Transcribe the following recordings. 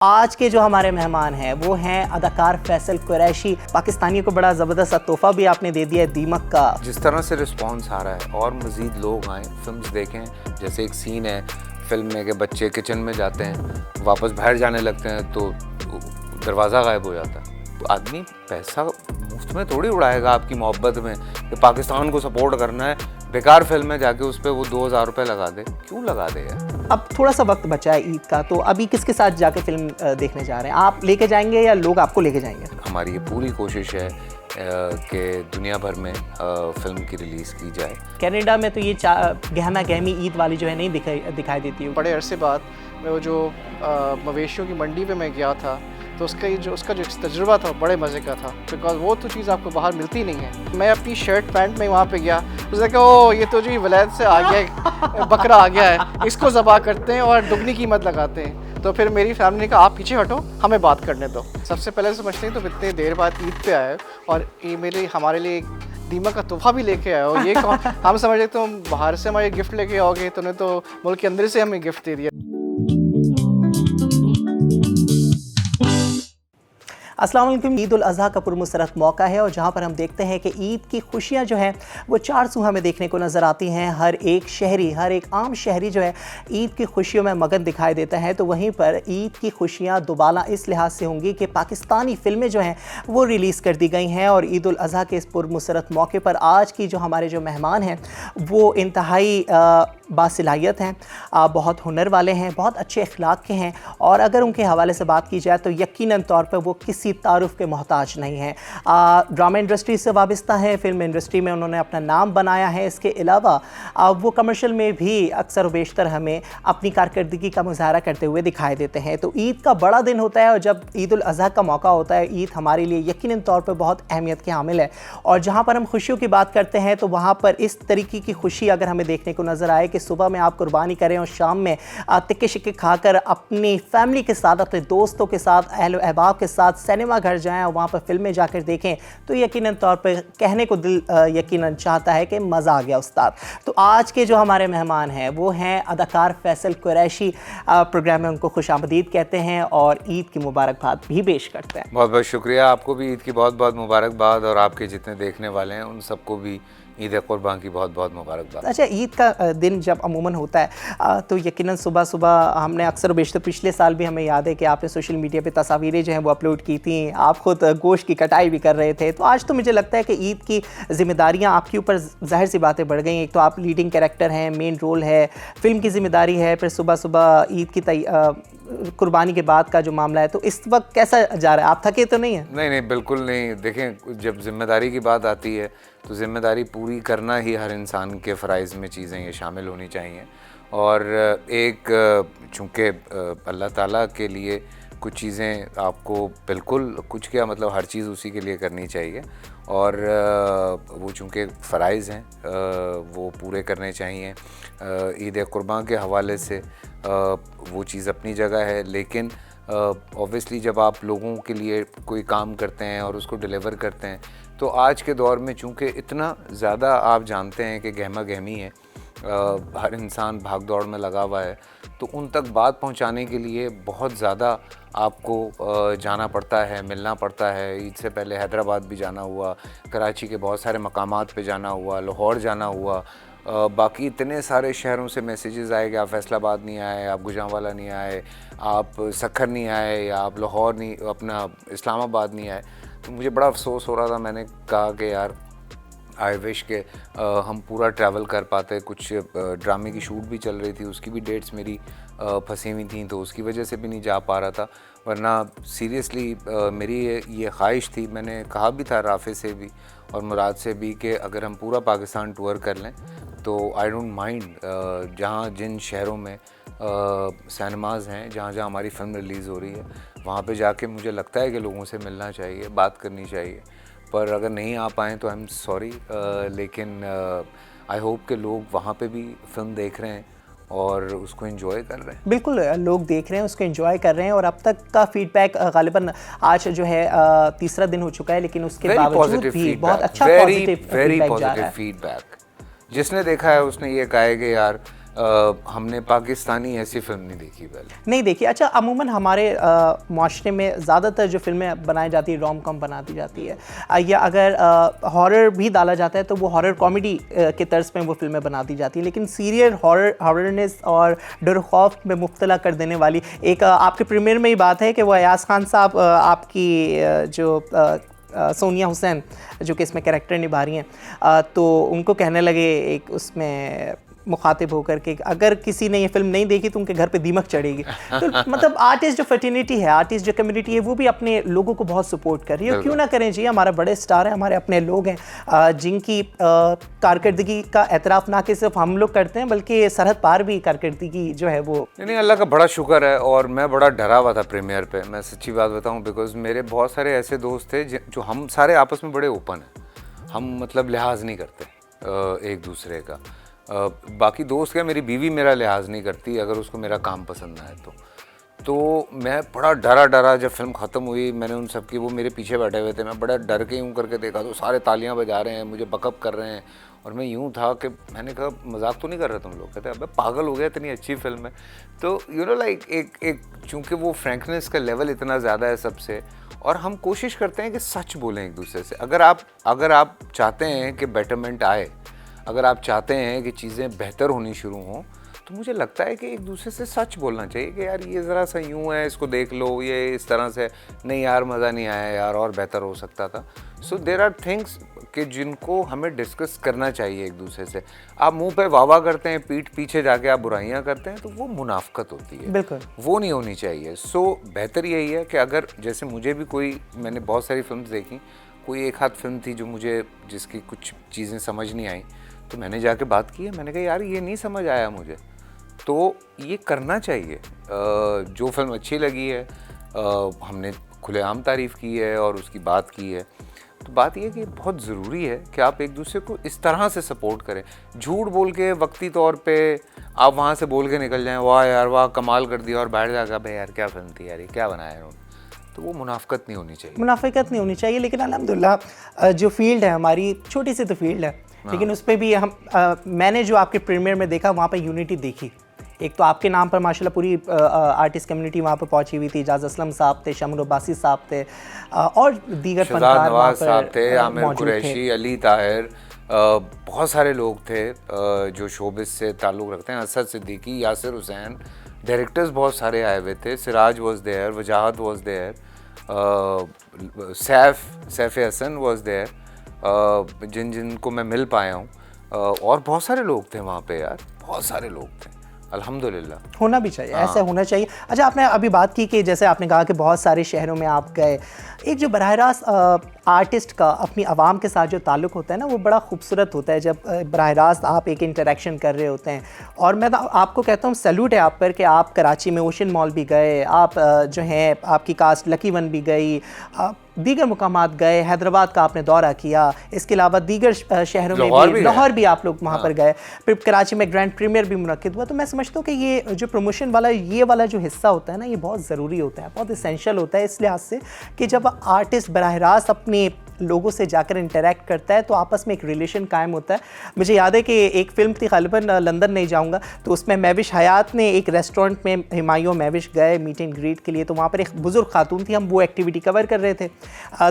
आज के जो हमारे मेहमान हैं वो हैं अदाकार फैसल कुरैशी। पाकिस्तानियों को बड़ा ज़बरदस्त तोहफा भी आपने दे दिया है दीमक का। जिस तरह से रिस्पांस आ रहा है और मज़ीद लोग आएँ, फिल्म्स देखें। जैसे एक सीन है फिल्म में कि बच्चे किचन में जाते हैं, वापस बाहर जाने लगते हैं तो दरवाज़ा गायब हो जाता है। तो आदमी पैसा मुफ्त में थोड़ी उड़ाएगा आपकी मोहब्बत में कि पाकिस्तान को सपोर्ट करना है, बेकार फिल्म है जाके उस पर वो 2000 रुपये लगा दे। क्यों लगा दे यार? अब थोड़ा सा वक्त बचा है ईद का, तो अभी किसके साथ जाके फिल्म देखने जा रहे हैं? आप लेके जाएंगे या लोग आपको लेके जाएंगे? हमारी ये पूरी कोशिश है कि दुनिया भर में फिल्म की रिलीज़ की जाए। कनाडा में तो ये गहमा गहमी ईद वाली जो है नहीं दिखाई देती है। बड़े अरसे बाद मैं वो जो मवेशियों की मंडी पे मैं गया था, तो उसका जो तजुर्बा था बड़े मज़े का था, बिकॉज वो तो चीज़ आपको बाहर मिलती नहीं है। मैं अपनी शर्ट पैंट में वहाँ पे गया, उसने कहा ओ ये तो जी वलैद से आ गया बकरा आ गया है, इसको ज़बा करते हैं और दुगनी कीमत लगाते हैं। तो फिर मेरी फैमिली ने कहा आप पीछे हटो, हमें बात करने दो। सबसे पहले समझते हैं तो इतने देर बाद ईद पे आए और ये हमारे लिए दीमक का तोहफा भी लेके आए हो, ये कौन? हम समझ रहे तुम बाहर से हमारे गिफ्ट लेके आओगे, तुमने तो मुल्क के अंदर से हमें गिफ्ट दे दिया। अस्सलाम वालेकुम। ईद उल अज़हा का पुरमसरत मौका है और जहाँ पर हम देखते हैं कि ईद की खुशियाँ जो हैं वो चार सू हमें देखने को नज़र आती हैं। हर एक आम शहरी जो है ईद की खुशियों में मगन दिखाई देता है। तो वहीं पर ईद की खुशियाँ दोबारा इस लिहाज से होंगी कि पाकिस्तानी फ़िल्में जो हैं वो रिलीज़ कर दी गई हैं। और ईद उल अज़हा के इस पुरमसरत मौके पर आज की जो हमारे जो मेहमान हैं वो इंतहाई बासलाहियत हैं, बहुत हुनर वाले हैं, बहुत अच्छे अखलाक के हैं। और अगर उनके हवाले से बात की जाए तो यकीनन तौर पर वो किसी तारुफ के मोहताज नहीं हैं। ड्रामा इंडस्ट्री से वाबस्ता है, फिल्म इंडस्ट्री में उन्होंने अपना नाम बनाया है। इसके अलावा वो कमर्शियल में भी अक्सर व बेशतर हमें अपनी कारकर्दगी का मुजाहरा करते हुए दिखाई देते हैं। तो ईद का बड़ा दिन होता है और जब ईद उल अज़हा का मौका होता है, ईद हमारे लिए यकीनन तौर पर बहुत अहमियत के हामिल है। और जहाँ पर हम खुशियों की बात करते हैं तो वहाँ पर इस तरीके की खुशी अगर हमें देखने को नज़र आए कि सुबह में आप कुर्बानी करें और शाम में तिक्के शिक्के खाकर अपनी फैमिली के साथ, अपने दोस्तों के साथ, अहल अहबाब के साथ सिनेमा घर जाएं और वहाँ पर फिल्में जाकर देखें, तो यकीनन तौर पर कहने को दिल यकीनन चाहता है कि मज़ा आ गया उस्ताद। तो आज के जो हमारे मेहमान हैं वो हैं अदाकार फैसल कुरैशी। प्रोग्राम में उनको खुशामदीद कहते हैं और ईद की मुबारकबाद भी पेश करते हैं। बहुत बहुत शुक्रिया, आपको भी ईद की बहुत बहुत मुबारकबाद और आपके जितने देखने वाले हैं उन सबको भी ईद कुर्बान की बहुत बहुत मुबारकबाद। अच्छा, ईद का दिन जब अमूमन होता है तो यकीनन सुबह सुबह हमने अक्सर बेशतर पिछले साल भी हमें याद है कि आपने सोशल मीडिया पे तस्वीरें जो हैं वो अपलोड की थी, आप खुद गोश्त की कटाई भी कर रहे थे। तो आज तो मुझे लगता है कि ईद की जिम्मेदारियां आपके ऊपर ज़ाहिर सी बातें बढ़ गई। एक तो आप लीडिंग कैरेक्टर हैं, मेन रोल है, फिल्म की जिम्मेदारी है, फिर सुबह सुबह ईद की कुर्बानी के बाद का जो मामला है, तो इस वक्त कैसा जा रहा है? आप थके तो नहीं हैं? नहीं, बिल्कुल नहीं। देखें, जब जिम्मेदारी की बात आती है तो ज़िम्मेदारी पूरी करना ही हर इंसान के फ़राइज़ में चीज़ें ये शामिल होनी चाहिए। और एक चूँकि अल्लाह ताला के लिए कुछ चीज़ें आपको बिल्कुल कुछ क्या मतलब हर चीज़ उसी के लिए करनी चाहिए और वो चूँकि फ़राइज़ हैं वो पूरे करने चाहिए। ईद कुर्बान के हवाले से वो चीज़ अपनी जगह है, लेकिन ऑब्वियसली जब आप लोगों के लिए कोई काम करते हैं और उसको डिलीवर करते हैं तो आज के दौर में चूँकि इतना ज़्यादा आप जानते हैं कि गहमा गहमी है, हर इंसान भाग दौड़ में लगा हुआ है, तो उन तक बात पहुंचाने के लिए बहुत ज़्यादा आपको जाना पड़ता है, मिलना पड़ता है। ईद से पहले हैदराबाद भी जाना हुआ, कराची के बहुत सारे मकामात पे जाना हुआ, लाहौर जाना हुआ, बाकी इतने सारे शहरों से मैसेजेस आए कि आप फैसलाबाद नहीं आए, आप गुजरांवाला नहीं आए, आप सखर नहीं आए, या आप लाहौर नहीं, अपना इस्लामाबाद नहीं आए। तो मुझे बड़ा अफसोस हो रहा था। मैंने कहा कि यार आई विश के हम पूरा ट्रैवल कर पाते। कुछ ड्रामे की शूट भी चल रही थी, उसकी भी डेट्स मेरी फंसी हुई थी, तो उसकी वजह से भी नहीं जा पा रहा था। वरना सीरियसली मेरी ये ख्वाहिश थी, मैंने कहा भी था राफ़े से भी और मुराद से भी कि अगर हम पूरा पाकिस्तान टूर कर लें तो आई डोंट माइंड जहाँ जिन शहरों में सिनेमाज़ हैं, जहाँ जहाँ हमारी फ़िल्म रिलीज़ हो रही है, वहाँ पे जाके मुझे लगता है कि लोगों से मिलना चाहिए, बात करनी चाहिए। पर अगर नहीं आ पाएँ तो आई एम सॉरी, लेकिन आई होप कि लोग वहाँ पे भी फ़िल्म देख रहे हैं और उसको एंजॉय कर रहे हैं। बिल्कुल, लोग देख रहे हैं, उसको एंजॉय कर रहे हैं। और अब तक का फीडबैक गालिबन आज जो है तीसरा दिन हो चुका है, लेकिन उसके बावजूद भी बहुत अच्छा पॉजिटिव फीडबैक। जिसने देखा है उसने ये कहा है कि यार हमने पाकिस्तानी ऐसी फिल्म नहीं देखी पहले। नहीं देखी। अच्छा, अमूमन हमारे माशरे में ज़्यादातर जो फिल्में बनाई जाती है रोम कॉम बना दी जाती है, या अगर हॉरर भी डाला जाता है तो वो हॉरर कॉमेडी के तर्ज पे वो फिल्में बना दी जाती है, लेकिन सीरियल हॉररनेस और डर खौफ में मुब्तला कर देने वाली एक आपके प्रीमियर में ही बात है कि वो अयाज खान साहब आपकी जो सोनिया हुसैन जो कि इसमें कैरेक्टर निभा रही हैं, तो उनको कहने लगे एक उसमें मुखातिब होकर के अगर किसी ने ये फिल्म नहीं देखी तो उनके घर पे दीमक चढ़ेगी। तो मतलब आर्टिस्ट जो फर्टिनिटी है, आर्टिस्ट जो कम्युनिटी है, वो भी अपने लोगों को बहुत सपोर्ट कर रही है। क्यों ना करें जी, हमारा बड़े स्टार हैं, हमारे अपने लोग हैं जिनकी कारकर्दगी का एतराफ़ ना कि सिर्फ हम लोग करते हैं बल्कि सरहद पार भी कारकर्दगी जो है वो। नहीं, अल्लाह का बड़ा शुक्र है। और मैं बड़ा डरा हुआ था प्रीमियर पे, मैं सच्ची बात बताऊँ, बिकॉज मेरे बहुत सारे ऐसे दोस्त थे जो हम सारे आपस में बड़े ओपन हैं, हम मतलब लिहाज नहीं करते एक दूसरे का। बाकी दोस्त क्या, मेरी बीवी मेरा लिहाज नहीं करती अगर उसको मेरा काम पसंद ना है तो मैं बड़ा डरा जब फिल्म ख़त्म हुई, मैंने उन सब की, वो मेरे पीछे बैठे हुए थे, मैं बड़ा डर के यूँ करके देखा तो सारे तालियां बजा रहे हैं, मुझे बकअप कर रहे हैं, और मैं यूँ था कि मैंने कहा मजाक तो नहीं कर रहे तुम लोग? कहते अबे पागल हो गया, इतनी अच्छी फिल्म है। तो यू नो लाइक एक चूँकि वो फ्रैंकनेस का लेवल इतना ज़्यादा है सबसे, और हम कोशिश करते हैं कि सच बोलें एक दूसरे से। अगर आप चाहते हैं कि बेटरमेंट आए, अगर आप चाहते हैं कि चीज़ें बेहतर होनी शुरू हों, तो मुझे लगता है कि एक दूसरे से सच बोलना चाहिए कि यार ये ज़रा सा यूँ है, इसको देख लो, ये इस तरह से नहीं यार, मज़ा नहीं आया यार, और बेहतर हो सकता था। सो देयर आर थिंग्स कि जिनको हमें डिस्कस करना चाहिए एक दूसरे से। आप मुंह पे वाह करते हैं, पीठ पीछे जाके आप बुराइयां करते हैं, तो वो मुनाफकत होती है, बिल्कुल वो नहीं होनी चाहिए। सो बेहतर यही है कि अगर जैसे मुझे भी कोई, मैंने बहुत सारी फिल्म देखी, कोई एक हाथ फिल्म थी जो मुझे जिसकी कुछ चीज़ें समझ नहीं आई, तो मैंने जाके बात की है, मैंने कहा यार ये नहीं समझ आया मुझे, तो ये करना चाहिए। जो फिल्म अच्छी लगी है हमने खुलेआम तारीफ़ की है और उसकी बात की है। तो बात ये है कि बहुत ज़रूरी है कि आप एक दूसरे को इस तरह से सपोर्ट करें। झूठ बोल के वक्ती तौर पे आप वहाँ से बोल के निकल जाएं, वाह यार वाह कमाल कर दिया, और बैठ जाएगा भाई यार क्या फिल्म थी यार, ये क्या बनाया है, तो वो मुनाफकत नहीं होनी चाहिए। मुनाफिकत नहीं होनी चाहिए। लेकिन अल्हम्दुलिल्लाह जो फील्ड है हमारी, छोटी सी तो फील्ड है, लेकिन उस पर भी हम मैंने जो आपके प्रीमियर में देखा वहाँ पर यूनिटी देखी। एक तो आपके नाम पर माशाल्लाह पूरी आर्टिस्ट कम्युनिटी वहाँ पर पहुँची हुई थी। इजाज़ असलम साहब थे, शमर अब्बासी साहब थे, और दीगर फनकार नवाज साहब थे, आमिर कुरैशी, अली ताहिर, बहुत सारे लोग थे जो शोबिस से ताल्लुक़ रखते हैं, असद सिद्दीकी, यासिर हुसैन, डायरेक्टर्स बहुत सारे आए हुए थे, Siraj was there, Wajahat was there, Saif Hasan was there, जिनको मैं मिल पाया हूँ, और बहुत सारे लोग थे वहाँ पे यार, बहुत सारे लोग थे। अल्हम्दुलिल्लाह होना भी चाहिए, ऐसा होना चाहिए। अच्छा, आपने अभी बात की कि जैसे आपने कहा कि बहुत सारे शहरों में आप गए, एक जो बराह रास्त आर्टिस्ट का अपनी आवाम के साथ जो ताल्लुक़ होता है ना, वो बड़ा खूबसूरत होता है जब बराह रास्त आप एक इंटरेक्शन कर रहे होते हैं। और मैं आपको कहता हूँ सैल्यूट है आप पर कि आप कराची में ओशन मॉल भी गए, आप जो हैं आपकी कास्ट लकी वन भी गई, दीगर मुकामात गए, हैदराबाद का आपने दौरा किया, इसके अलावा दीगर शहरों में भी, लाहौर भी आप लोग वहाँ पर गए, फिर कराची में ग्रैंड प्रीमियर भी मुनक्किद हुआ। तो मैं समझता हूँ कि ये जो प्रमोशन वाला ये वाला जो हिस्सा होता है ना, ये बहुत ज़रूरी होता है, बहुत इसेंशियल होता है, इस लिहाज से कि जब आर्टिस्ट बराह रास्त अपने लोगों से जाकर इंटरेक्ट करता है तो आपस में एक रिलेशन कायम होता है। मुझे याद है कि एक फ़िल्म थी, ग़ालिबन लंदन नहीं जाऊंगा, तो उसमें महविश हयात ने एक रेस्टोरेंट में हुमायूं महविश गए मीट एंड ग्रीट के लिए, तो वहाँ पर एक बुज़ुर्ग खातून थी, हम वो एक्टिविटी कवर कर रहे थे।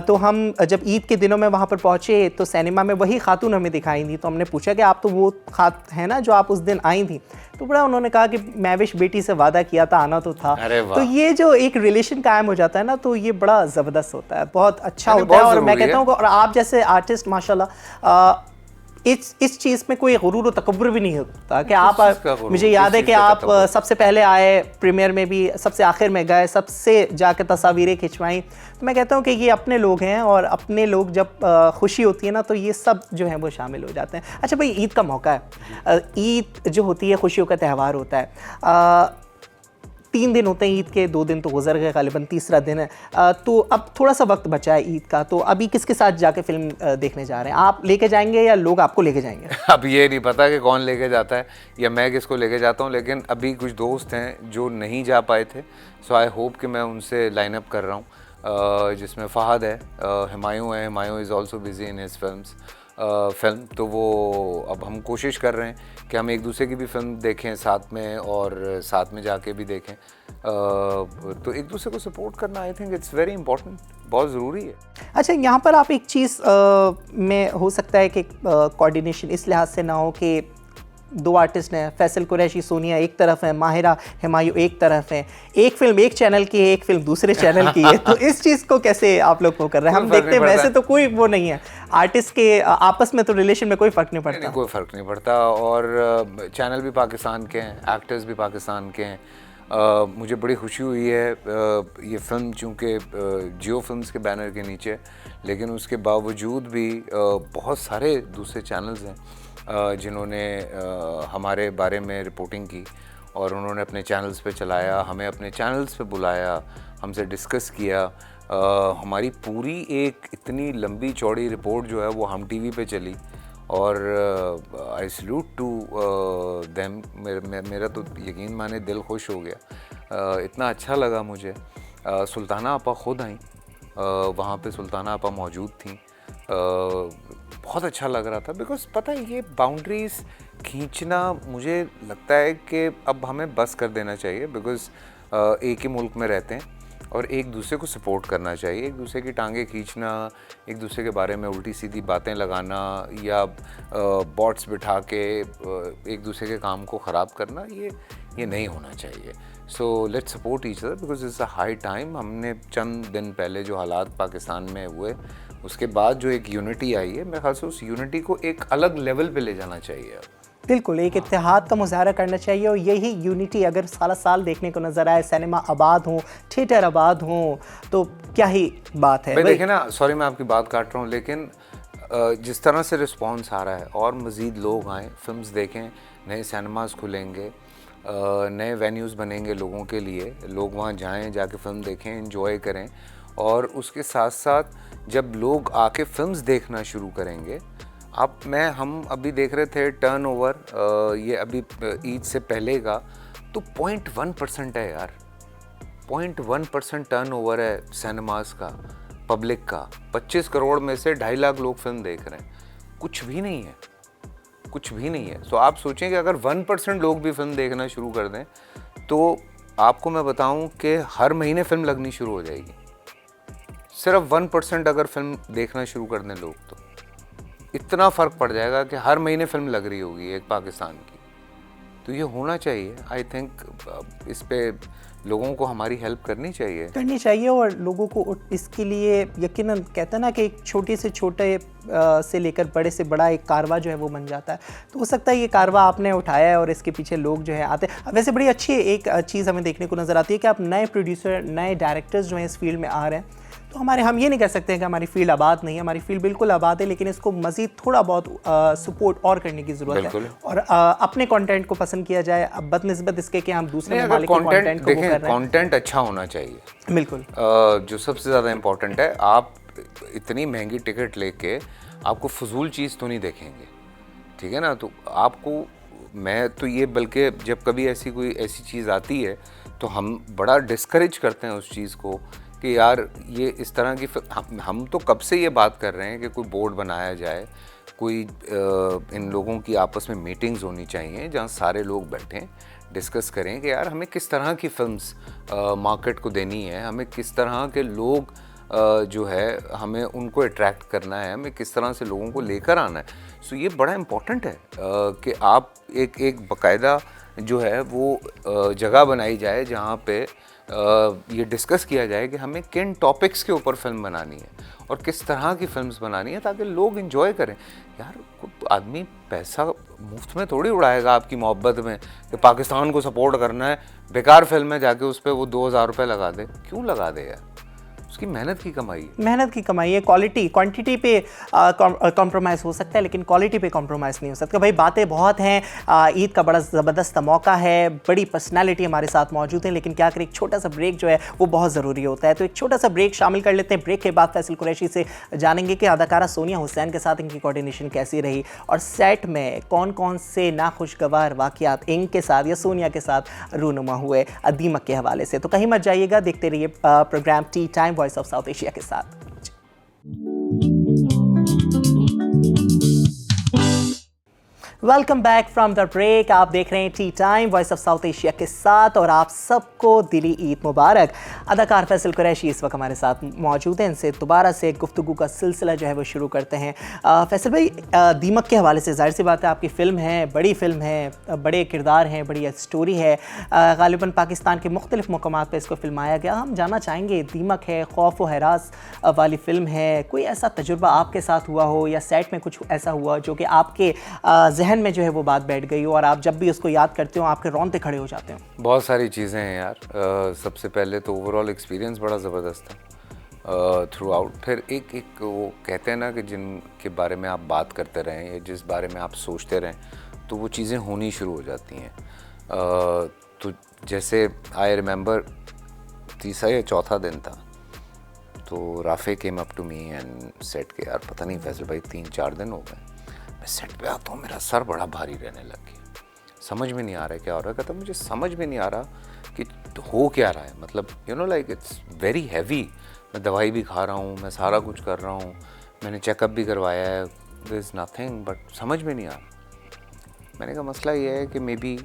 तो हम जब ईद के दिनों में वहाँ पर पहुँचे तो सिनेमा में वही खातून हमें दिखाई दी, तो हमने पूछा कि आप तो वो खात है ना जो आप उस दिन आई थी? तो बड़ा उन्होंने कहा कि महविश बेटी से वादा किया था, आना तो था। तो ये जो एक रिलेशन कायम हो जाता है ना, तो ये बड़ा ज़बरदस्त होता है, बहुत अच्छा होता है। और मैं कहता हूँ, और आप जैसे आर्टिस्ट माशाल्लाह इस चीज़ में कोई गुरूर और तकब्बुर भी नहीं होता कि आप, मुझे याद है कि आप सबसे पहले आए प्रीमियर में भी, सबसे आखिर में गए, सबसे जाके तस्वीरें खिंचवाई। तो मैं कहता हूँ कि ये अपने लोग हैं, और अपने लोग जब खुशी होती है ना, तो ये सब जो है वो शामिल हो जाते हैं। अच्छा भाई, ईद का मौका है, ईद जो होती है खुशियों का त्यौहार होता है, 3 दिन होते हैं ईद के, 2 दिन तो गुजर गए, ग़ालिबन तीसरा दिन है। तो अब थोड़ा सा वक्त बचा है ईद का, तो अभी किसके साथ जाके फिल्म देखने जा रहे हैं? आप लेके जाएंगे या लोग आपको लेके जाएंगे? अब ये नहीं पता कि कौन लेके जाता है या मैं किसको लेके जाता हूँ, लेकिन अभी कुछ दोस्त हैं जो नहीं जा पाए थे, सो आई होप कि मैं उनसे लाइन अप कर रहा हूँ, जिसमें फ़हद है, हुमायूं है, Humayun is also busy in his films, film, तो वो अब हम कोशिश कर रहे हैं कि हम एक दूसरे की भी फिल्म देखें साथ में और साथ में जाके भी देखें। तो एक दूसरे को सपोर्ट करना I think it's very important, बहुत ज़रूरी है। अच्छा, यहाँ पर आप एक चीज़ में हो सकता है कि कोऑर्डिनेशन इस लिहाज से ना हो कि दो आर्टिस्ट हैं, फैसल कुरैशी सोनिया एक तरफ है, माहिरा हुमायूं एक तरफ है, एक फिल्म एक चैनल की है, एक फिल्म दूसरे चैनल की है, तो इस चीज़ को कैसे आप लोग वो कर रहे हैं? हम देखते हैं वैसे तो कोई वो नहीं है, आर्टिस्ट के आपस में तो रिलेशन में कोई फ़र्क नहीं पड़ता। कोई फ़र्क नहीं पड़ता, और चैनल भी पाकिस्तान के हैं, एक्टर्स भी पाकिस्तान के हैं। मुझे बड़ी खुशी हुई है, ये फिल्म चूँकि जियो फिल्म्स के बैनर के नीचे, लेकिन उसके बावजूद भी बहुत सारे दूसरे चैनल्स हैं जिन्होंने हमारे बारे में रिपोर्टिंग की और उन्होंने अपने चैनल्स पे चलाया, हमें अपने चैनल्स पे बुलाया, हमसे डिस्कस किया। हमारी पूरी एक इतनी लंबी चौड़ी रिपोर्ट जो है वो हम टीवी पे चली, और आई सल्यूट टू देम। मेरा तो यकीन माने दिल खुश हो गया, इतना अच्छा लगा मुझे। सुल्ताना आपा ख़ुद आई, वहाँ पे सुल्ताना आपा मौजूद थी, बहुत अच्छा लग रहा था। बिकॉज़ पता है ये बाउंड्रीज़ खींचना मुझे लगता है कि अब हमें बस कर देना चाहिए, बिकॉज़ एक ही मुल्क में रहते हैं और एक दूसरे को सपोर्ट करना चाहिए। एक दूसरे की टांगें खींचना, एक दूसरे के बारे में उल्टी सीधी बातें लगाना या बॉट्स बिठा के एक दूसरे के काम को ख़राब करना, ये नहीं होना चाहिए। So let's support each other because it's a high time. हमने चंद दिन पहले जो हालात पाकिस्तान में हुए, उसके बाद जो एक यूनिटी आई है, मेरे ख्याल से उस यूनिटी को एक अलग लेवल पे ले जाना चाहिए। बिल्कुल, एक इत्तेहाद का मुज़ाहरा करना चाहिए, और यही यूनिटी अगर सारा साल देखने को नज़र आए, सिनेमा आबाद हो, थिएटर आबाद हो, तो क्या ही बात है। देखिए ना, सॉरी मैं आपकी बात काट रहा हूँ, लेकिन जिस तरह से रिस्पॉन्स आ रहा है और मज़ीद लोग आएँ, फिल्म्स देखें, नए सिनेमास खुलेंगे, नए वेन्यूज़ बनेंगे लोगों के लिए, लोग वहाँ जाएँ, जाके फ़िल्म देखें, एंजॉय करें, और उसके साथ साथ जब लोग आके फिल्म्स देखना शुरू करेंगे, हम अभी देख रहे थे टर्नओवर ये अभी ईद से पहले का, तो 0.1% है यार, 0.1% टर्नओवर है सिनेमास का, पब्लिक का। 25 करोड़ में से 2.5 लाख लोग फिल्म देख रहे हैं, कुछ भी नहीं है, कुछ भी नहीं है। तो आप सोचें कि अगर 1% लोग भी फिल्म देखना शुरू कर दें, तो आपको मैं बताऊं कि हर महीने फिल्म लगनी शुरू हो जाएगी। सिर्फ 1% अगर फिल्म देखना शुरू कर दें लोग, तो इतना फ़र्क पड़ जाएगा कि हर महीने फिल्म लग रही होगी एक पाकिस्तान की। तो ये होना चाहिए, आई थिंक इस पे लोगों को हमारी हेल्प करनी चाहिए, और लोगों को इसके लिए यकीनन कहते हैं ना कि एक छोटे से छोटे से लेकर बड़े से बड़ा एक कारवा जो है वो बन जाता है। तो हो सकता है ये कारवा आपने उठाया है और इसके पीछे लोग जो है आते हैं। वैसे बड़ी अच्छी एक चीज़ हमें देखने को नज़र आती है कि आप नए प्रोड्यूसर, नए डायरेक्टर्स जो हैं इस फील्ड में आ रहे हैं। तो हम ये नहीं कह सकते हैं कि हमारी फील्ड आबाद नहीं है, हमारी फील्ड बिल्कुल आबाद है, लेकिन इसको मज़ीद थोड़ा बहुत सपोर्ट और करने की ज़रूरत है, और अपने कंटेंट को पसंद किया जाए बदनिस्बत इसके कि हम दूसरे ममालिक के कंटेंट को कर रहे हैं। कंटेंट अच्छा होना चाहिए, बिल्कुल, जो सबसे ज़्यादा इम्पोर्टेंट है। आप इतनी महंगी टिकट लेके आपको फजूल चीज़ तो नहीं देखेंगे, ठीक है ना? तो आपको मैं तो ये, बल्कि जब कभी कोई ऐसी चीज़ आती है तो हम बड़ा डिस्करेज करते हैं उस चीज़ को कि यार ये इस तरह की हम तो कब से ये बात कर रहे हैं कि कोई बोर्ड बनाया जाए, कोई इन लोगों की आपस में मीटिंग्स होनी चाहिए जहाँ सारे लोग बैठें, डिस्कस करें कि यार हमें किस तरह की फिल्म्स मार्केट को देनी है, हमें किस तरह के लोग जो है हमें उनको अट्रैक्ट करना है, हमें किस तरह से लोगों को लेकर आना है। सो ये बड़ा इम्पोर्टेंट है कि आप एक बाकायदा जो है वो जगह बनाई जाए जहाँ पे ये डिस्कस किया जाए कि हमें किन टॉपिक्स के ऊपर फिल्म बनानी है और किस तरह की फिल्म्स बनानी है, ताकि लोग एंजॉय करें। यार आदमी पैसा मुफ्त में थोड़ी उड़ाएगा आपकी मोहब्बत में कि पाकिस्तान को सपोर्ट करना है, बेकार फिल्म है, जाके उस पर वो 2000 रुपये लगा दे। क्यों लगा दे यार? उसकी मेहनत की कमाई है। क्वालिटी क्वांटिटी पे कॉम्प्रोमाइज़ हो सकता है, लेकिन क्वालिटी पे कॉम्प्रोमाइज़ नहीं हो सकता। भाई बातें बहुत हैं, ईद का बड़ा ज़बरदस्त मौका है, बड़ी पर्सनालिटी हमारे साथ मौजूद है, लेकिन क्या करें, एक छोटा सा ब्रेक जो है वो बहुत ज़रूरी होता है। तो एक छोटा सा ब्रेक शामिल कर लेते हैं। ब्रेक के बाद फैसल कुरैशी से जानेंगे कि अदाकारा सोनिया हुसैन के साथ इनकी कोऑर्डिनेशन कैसी रही, और सेट में कौन कौन से नाखुशगवार वाक़यात इनके साथ या सोनिया के साथ रूनुमा हुए दीमक के हवाले से। तो कहीं मत जाइएगा, देखते रहिए program tea time voice of South Asia के साथ। Welcome back from the break. आप देख रहे हैं tea time voice of South Asia के साथ और आप सबको दिली ईद मुबारक। अदाकार फैसल कुरैशी इस वक्त हमारे साथ मौजूद हैं। इनसे दोबारा से गुफ्तगू का सिलसिला जो है वो शुरू करते हैं। फैसल भाई, दीमक के हवाले से जाहिर सी बात है आपकी फ़िल्म है, बड़ी फ़िल्म है, बड़े किरदार हैं, बड़ी स्टोरी है। गालिबन पाकिस्तान के मुख्तलिफ मकामात पर इसको फिल्माया गया। हम जानना चाहेंगे, दीमक है, खौफ व हरास वाली फ़िल्म है, कोई ऐसा तजुर्बा आपके साथ हुआ हो या सेट में कुछ ऐसा हुआ जो कि आपके जहन में जो है वो बात बैठ गई हो और आप जब भी उसको याद करते हो आपके रोंगटे खड़े हो जाते हो? बहुत सारी चीज़ें हैं यार। सबसे पहले तो ओवरऑल एक्सपीरियंस बड़ा ज़बरदस्त था थ्रू आउट। फिर एक वो कहते हैं ना कि जिनके बारे में आप बात करते रहें या जिस बारे में आप सोचते रहें तो वो चीज़ें होनी शुरू हो जाती हैं। तो जैसे आई रिमेंबर तीसरा या चौथा दिन था तो Rafe came up to me and set के यार पता नहीं फैसल भाई 3-4 दिन हो गए मैं सेट पे आता हूँ, मेरा सर बड़ा भारी रहने लग गया, समझ में नहीं आ रहा है क्या हो रहा है। कहता मुझे समझ में नहीं आ रहा कि हो क्या रहा है, मतलब you know like it's very heavy. मैं दवाई भी खा रहा हूँ, मैं सारा कुछ कर रहा हूँ, मैंने चेकअप भी करवाया है, देयर इज़ नथिंग, बट समझ में नहीं आ रहा। मैंने कहा मसला ये है कि मे बी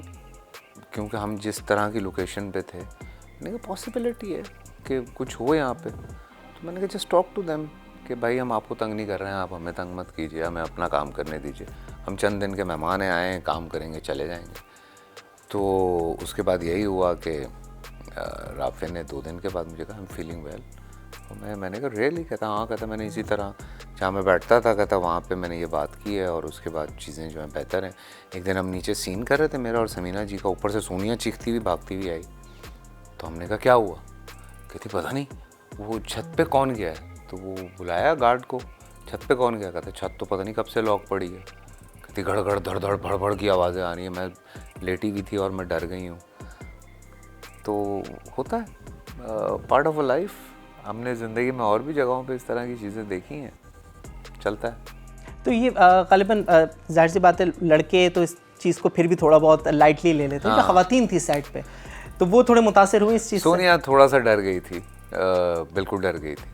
क्योंकि हम जिस तरह की लोकेशन पे थे, मैंने कहा पॉसिबिलिटी है कि कुछ हो यहाँ पे। तो मैंने कहा जस्ट टॉक टू देम कि भाई हम आपको तंग नहीं कर रहे हैं, आप हमें तंग मत कीजिए, हमें अपना काम करने दीजिए, हम चंद दिन के मेहमान हैं, आए हैं, काम करेंगे, चले जाएंगे। तो उसके बाद यही हुआ कि राफे ने 2 दिन के बाद मुझे कहा आई एम फीलिंग वेल। तो मैंने कहा रियली? कहता हाँ। कहता मैंने इसी तरह जहाँ मैं बैठता था कहता वहाँ पे मैंने ये बात की है और उसके बाद चीज़ें जो हैं बेहतर हैं। एक दिन हम नीचे सीन कर रहे थे मेरा और समीना जी का, ऊपर से सोनिया चीखती हुई भागती हुई आई। तो हमने कहा क्या हुआ? कहती पता नहीं वो छत पे कौन गया है। तो वो बुलाया गार्ड को, छत पे कौन गया? कहता छत तो पता नहीं कब से लॉक पड़ी है। कहती घड़ धड़ भड़ की आवाज़ें आ रही हैं, मैं लेटी हुई थी और मैं डर गई हूँ। तो होता है, पार्ट ऑफ अ लाइफ। हमने ज़िंदगी में और भी जगहों पे इस तरह की चीज़ें देखी हैं, चलता है। तो ये गालिबन जाहिर सी बात है लड़के तो इस चीज़ को फिर भी थोड़ा बहुत लाइटली ले लेते हैं। जो ख़वातीन थी सेट पे तो वो थोड़े मुतासिर हुई इस चीज़ से? सोनिया थोड़ा सा डर गई थी, बिल्कुल डर गई थी,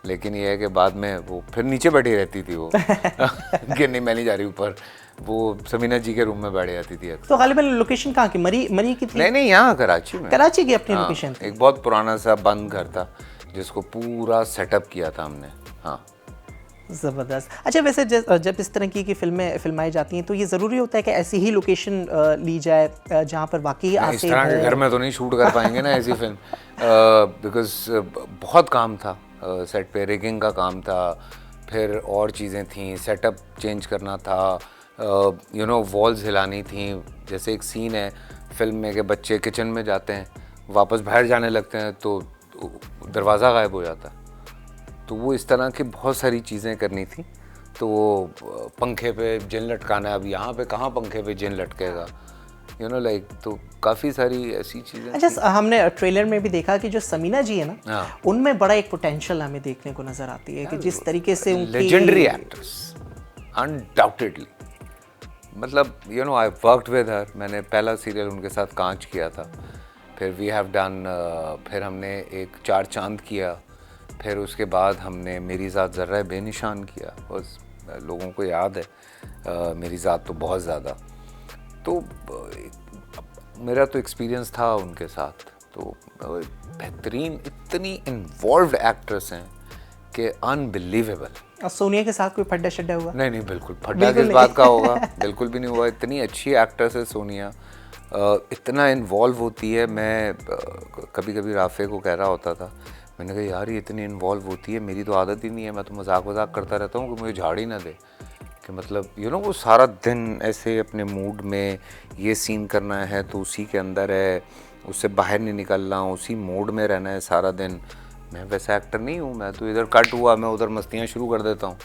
लेकिन ये है कि बाद में वो फिर नीचे बैठी रहती थी वो कि नहीं मैं नहीं जा रही ऊपर, वो समीना जी के रूम में बैठ जाती थी अक्सर। तो गालिबन लोकेशन कहाँ की? मरी की थी? नहीं यहाँ कराची में। कराची की अपनी लोकेशन थी? एक बहुत पुराना सा बंद घर था जिसको पूरा सेटअप किया था हमने। हाँ ज़बरदस्त। अच्छा वैसे जब इस तरह की फिल्में फिल्माई जाती हैं तो ये ज़रूरी होता है कि ऐसी ही लोकेशन ली जाए जहाँ पर वाकई इस तरह के घर में तो नहीं शूट कर पाएंगे ना ऐसी फिल्म, बिकॉज बहुत काम था सेट पे, रिगिंग का काम था, फिर और चीज़ें थी, सेटअप चेंज करना था, यू नो वॉल्स हिलानी थी। जैसे एक सीन है फिल्म में कि बच्चे किचन में जाते हैं, वापस बाहर जाने लगते हैं तो दरवाज़ा गायब हो जाता है। तो वो इस तरह की बहुत सारी चीज़ें करनी थी। तो वो पंखे पे जिन लटकाना है, अब यहाँ पे कहाँ पंखे पे जिन लटकेगा, यू नो लाइक, तो काफ़ी सारी ऐसी चीज़ें। अच्छा हमने ट्रेलर में भी देखा कि जो समीना जी है ना, उनमें बड़ा एक पोटेंशियल हमें देखने को नज़र आती है कि जिस तरीके से उनकी लेजेंडरी एक्ट्रेस अनडाउटेडली, मतलब you know I worked with her. मैंने पहला सीरियल उनके साथ कांच किया था, फिर वी हैव डन, फिर हमने एक 4 चांद किया, फिर उसके बाद हमने मेरी ज़ात ज़र्रा बेनिशान किया। बस लोगों को याद है मेरी ज़ात तो बहुत ज़्यादा। तो मेरा तो एक्सपीरियंस था उनके साथ, तो बेहतरीन, इतनी इन्वॉल्व्ड एक्ट्रेस हैं कि अनबिलीवेबल। और सोनिया के साथ कोई फड्डा शड्डा हुआ? नहीं बिल्कुल फड्डा किस बात का होगा, बिल्कुल भी नहीं हुआ। इतनी अच्छी एक्ट्रेस है सोनिया, इतना इन्वॉल्व होती है। मैं कभी कभी राफे को कह रहा होता था, मैंने कहा यार ये इतनी इन्वॉल्व होती है, मेरी तो आदत ही नहीं है, मैं तो मजाक करता रहता हूँ कि मुझे झाड़ ही ना दे, कि मतलब यू नो वो सारा दिन ऐसे अपने मूड में ये सीन करना है तो उसी के अंदर है, उससे बाहर नहीं निकलना, उसी मूड में रहना है सारा दिन। मैं वैसा एक्टर नहीं हूँ, मैं तो इधर कट हुआ मैं उधर मस्तियाँ शुरू कर देता हूँ।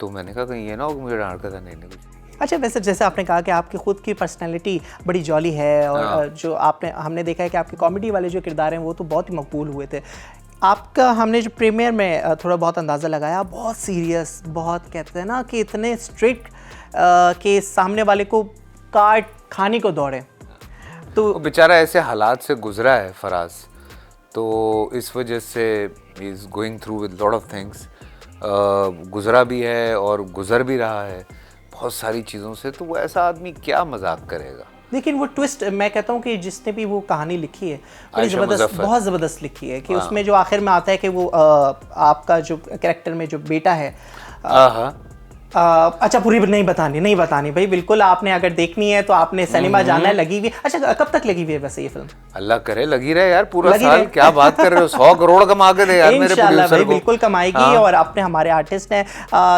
तो मैंने कहा कहीं ये ना हो कि मुझे डांट कर नहीं कुछ। अच्छा वैसे जैसे आपने कहा कि आपकी ख़ुद की पर्सनैलिटी बड़ी जॉली है और जो हमने देखा है कि आपके कॉमेडी वाले जो किरदार हैं वो तो बहुत ही मकबूल हुए थे। आपका हमने जो प्रीमियर में थोड़ा बहुत अंदाज़ा लगाया, बहुत सीरियस, बहुत कहते हैं ना कि इतने स्ट्रिक्ट के सामने वाले को काट खाने को दौड़े। तो बेचारा ऐसे हालात से गुजरा है फराज, तो इस वजह से he is going through with lot of things, गुजरा भी है और गुजर भी रहा है। बहुत सारी चीज़ों से, तो वो ऐसा आदमी क्या मजाक करेगा। लेकिन वो ट्विस्ट, मैं कहता हूँ कि जिसने भी वो कहानी लिखी है बड़ी आयशा ज़बरदस्त, मुज़फ़्फ़र। बहुत ज़बरदस्त लिखी है कि उसमें जो आखिर में आता है कि वो आपका जो कैरेक्टर में जो बेटा है, हाँ, अच्छा पूरी नहीं बतानी भाई, बिल्कुल आपने अगर देखनी है तो आपने सिनेमा जाना है, लगी हुई। अच्छा कब तक लगी हुई है वैसे ये फिल्म? अल्लाह करे लगी रहे यार पूरा लगी साल। रहे। क्या बात कर रहे हो, 100 करोड़ कमा के दे यार मेरे इंशाल्लाह प्रोड्यूसर भाई, को। बिल्कुल कमाएगी। हाँ। और अपने हमारे आर्टिस्ट हैं,